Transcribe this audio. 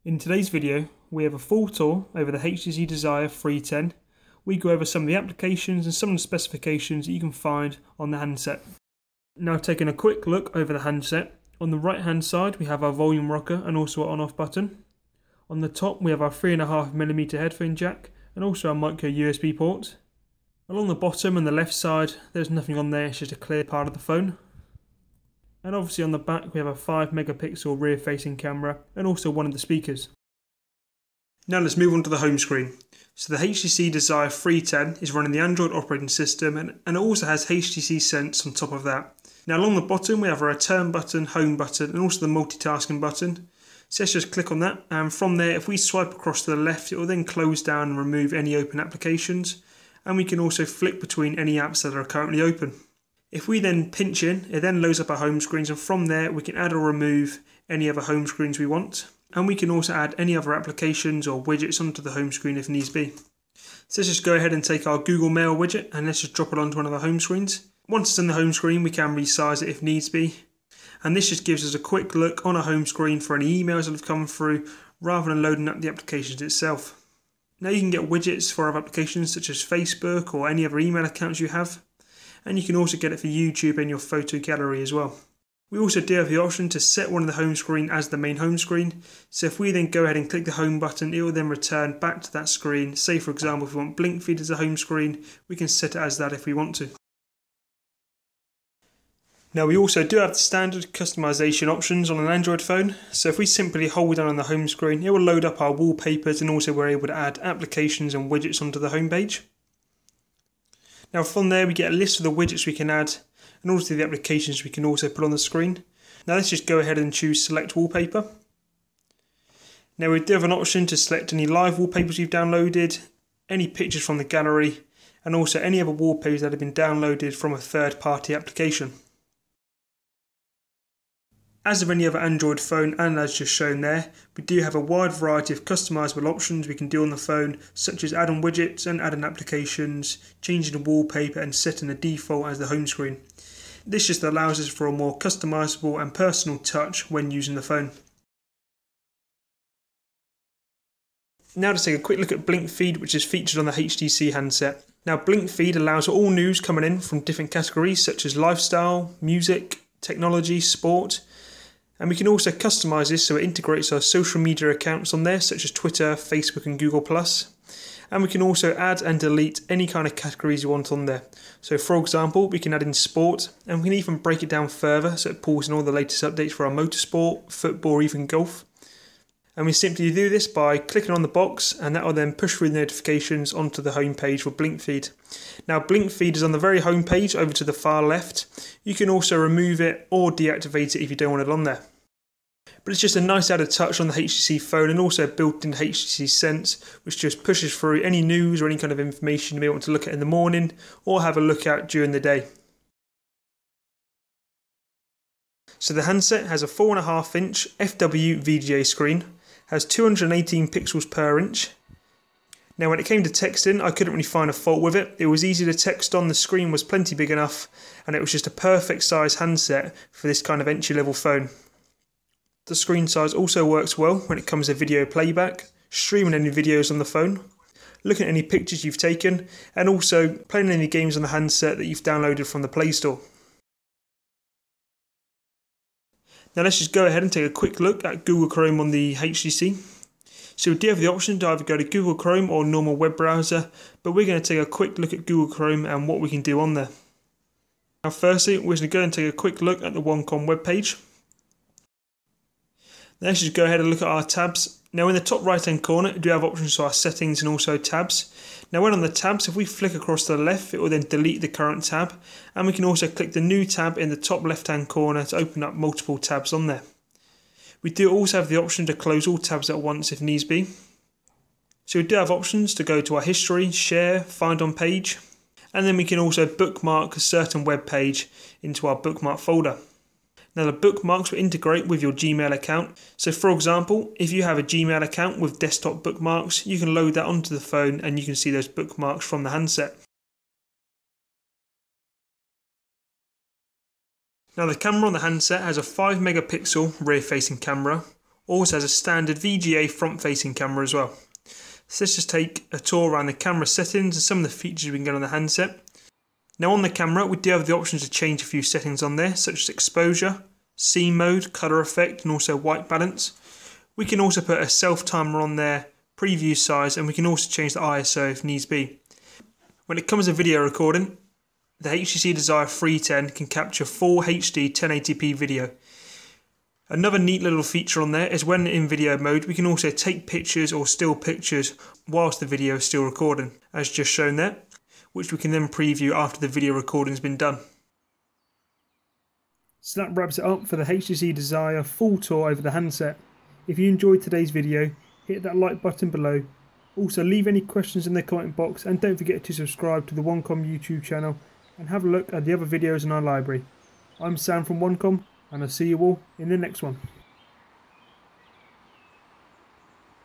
In today's video, we have a full tour over the HTC Desire 310. We go over some of the applications and some of the specifications that you can find on the handset. Now taking a quick look over the handset, on the right hand side we have our volume rocker and also our on-off button. On the top we have our 3.5mm headphone jack and also a micro USB port. Along the bottom and the left side there's nothing on there, it's just a clear part of the phone. And obviously on the back we have a 5 megapixel rear facing camera and also one of the speakers. Now let's move on to the home screen. So the HTC Desire 310 is running the Android operating system and it also has HTC Sense on top of that. Now along the bottom we have a return button, home button and also the multitasking button. So let's just click on that, and from there if we swipe across to the left it will then close down and remove any open applications, and we can also flick between any apps that are currently open. If we then pinch in, it then loads up our home screens, and from there we can add or remove any other home screens we want. And we can also add any other applications or widgets onto the home screen if needs be. So let's just go ahead and take our Google Mail widget and let's just drop it onto one of our home screens. Once it's in the home screen we can resize it if needs be. And this just gives us a quick look on our home screen for any emails that have come through rather than loading up the applications itself. Now you can get widgets for other applications such as Facebook or any other email accounts you have. And you can also get it for YouTube and your photo gallery as well. We also do have the option to set one of the home screen as the main home screen. So if we then go ahead and click the home button, it will then return back to that screen. Say for example if we want Blinkfeed as a home screen, we can set it as that if we want to. Now we also do have the standard customization options on an Android phone. So if we simply hold down on the home screen, it will load up our wallpapers, and also we're able to add applications and widgets onto the home page. Now from there we get a list of the widgets we can add and also the applications we can also put on the screen. Now let's just go ahead and choose select wallpaper. Now we do have an option to select any live wallpapers you've downloaded, any pictures from the gallery and also any other wallpapers that have been downloaded from a third-party application. As of any other Android phone, and as just shown there, we do have a wide variety of customizable options we can do on the phone, such as add-on widgets and add-on applications, changing the wallpaper and setting the default as the home screen. This just allows us for a more customizable and personal touch when using the phone. Now to take a quick look at Blinkfeed, which is featured on the HTC handset. Now Blinkfeed allows all news coming in from different categories such as lifestyle, music, technology, sport. And we can also customize this so it integrates our social media accounts on there such as Twitter, Facebook and Google+. And we can also add and delete any kind of categories you want on there. So for example, we can add in sport, and we can even break it down further so it pulls in all the latest updates for our motorsport, football or even golf. And we simply do this by clicking on the box, and that will then push through the notifications onto the home page for Blinkfeed. Now Blinkfeed is on the very home page over to the far left. You can also remove it or deactivate it if you don't want it on there. But it's just a nice added touch on the HTC phone, and also built into HTC Sense, which just pushes through any news or any kind of information you may want to look at in the morning or have a look at during the day. So the handset has a 4.5-inch FW VGA screen, has 218 pixels per inch. Now when it came to texting, I couldn't really find a fault with it. It was easy to text on, the screen was plenty big enough, and it was just a perfect size handset for this kind of entry-level phone. The screen size also works well when it comes to video playback, streaming any videos on the phone, looking at any pictures you've taken, and also playing any games on the handset that you've downloaded from the Play Store. Now let's just go ahead and take a quick look at Google Chrome on the HTC. So we do have the option to either go to Google Chrome or normal web browser, but we're going to take a quick look at Google Chrome and what we can do on there. Now firstly, we're going to go and take a quick look at the OneCom web page. Now let's just go ahead and look at our tabs. Now in the top right hand corner we do have options for our settings and also tabs. Now when on the tabs, if we flick across to the left it will then delete the current tab, and we can also click the new tab in the top left hand corner to open up multiple tabs on there. We do also have the option to close all tabs at once if needs be. So we do have options to go to our history, share, find on page, and then we can also bookmark a certain web page into our bookmark folder. Now the bookmarks will integrate with your Gmail account. So for example, if you have a Gmail account with desktop bookmarks, you can load that onto the phone and you can see those bookmarks from the handset. Now the camera on the handset has a 5 megapixel rear facing camera, Also has a standard VGA front-facing camera as well. So let's just take a tour around the camera settings and some of the features we can get on the handset. Now on the camera we do have the option to change a few settings on there, such as exposure, scene mode, colour effect and also white balance. We can also put a self timer on there, preview size, and we can also change the ISO if needs be. When it comes to video recording, the HTC Desire 310 can capture full HD 1080p video. Another neat little feature on there is when in video mode we can also take pictures or still pictures whilst the video is still recording, as just shown there, which we can then preview after the video recording has been done. So that wraps it up for the HTC Desire full tour over the handset. If you enjoyed today's video, hit that like button below. Also leave any questions in the comment box and don't forget to subscribe to the OneCom YouTube channel and have a look at the other videos in our library. I'm Sam from OneCom and I'll see you all in the next one.